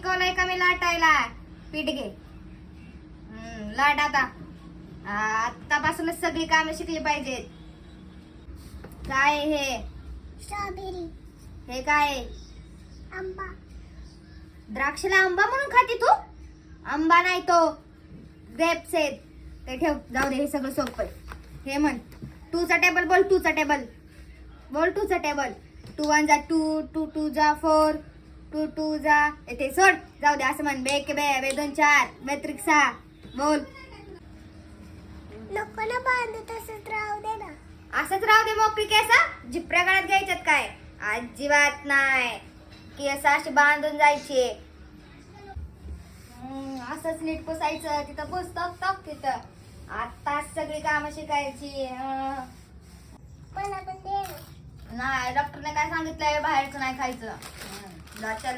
शिकवलंय का मी लाटायला? पीठ घे. लाट आता. आतापासूनच सगळी कामे शिकली पाहिजेत. काय हे? स्ट्रॉबेरी. हे काय? आंबा. द्राक्षला आंबा म्हणून खाती तू? आंबा नाही तो, ग्रेप्स आहेत. ते ठेव, जाऊ दे. हे सगळं सोपं आहे. हे म्हण, टूचा टेबल बोल. टूचा टेबल बोल. टूचा टेबल. 2 1 जा 2, 2 2 जा 4, 2 2 जा ते सोड, जाऊ दे. असं म्हण, बे बे बे 2 4 बेत्रिक 6 बोल. नको ना बांधू, तसंच राहू दे ना. असंच राहू दे. मोकळी केस जिपऱ्या गळ्यात घ्यायच्यात काय? अजिबात नाही. केस अशी बांधून जायची. असंच नीट पुसायचं. तिथं पुस, टक तिथं. आताच सगळी कामं शिकायची. मला पण दे ना. नाही, डॉक्टरने काय सांगितलंय? बाहेरचं नाही खायचं. जा चल.